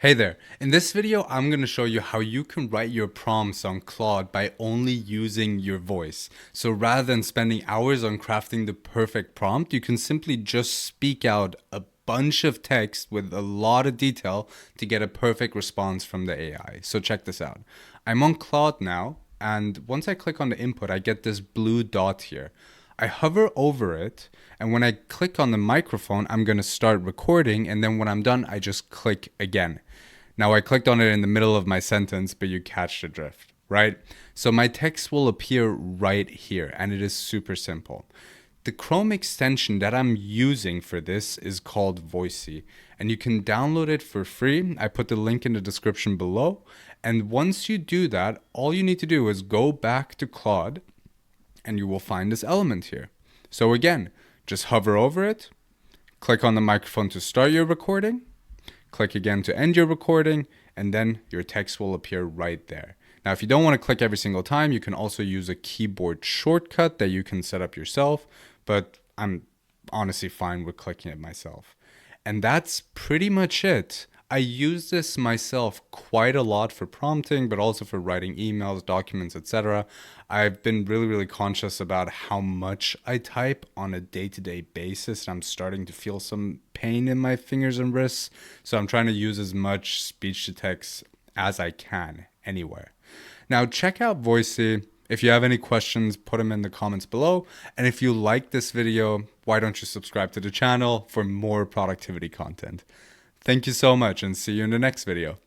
Hey there, in this video I'm going to show you how you can write your prompts on Claude by only using your voice. So rather than spending hours on crafting the perfect prompt, you can simply just speak out a bunch of text with a lot of detail to get a perfect response from the AI. So check this out. I'm on Claude now, and once I click on the input, I get this blue dot here. I hover over it, and when I click on the microphone, I'm going to start recording, and then when I'm done, I just click again. Now I clicked on it in the middle of my sentence, but you catch the drift, right? So my text will appear right here, and it is super simple. The Chrome extension that I'm using for this is called Voicey, and you can download it for free. I put the link in the description below, and once you do that, all you need to do is go back to Claude, and you will find this element here. So again, just hover over it, click on the microphone to start your recording, click again to end your recording, and then your text will appear right there. Now, if you don't want to click every single time, you can also use a keyboard shortcut that you can set up yourself, but I'm honestly fine with clicking it myself. And that's pretty much it. I use this myself quite a lot for prompting, but also for writing emails, documents, etc. I've been really conscious about how much I type on a day-to-day basis. I'm starting to feel some pain in my fingers and wrists, so I'm trying to use as much speech to text as I can anywhere. Now check out Voicey. If you have any questions, put them in the comments below. And if you like this video, why don't you subscribe to the channel for more productivity content? Thank you so much, and see you in the next video.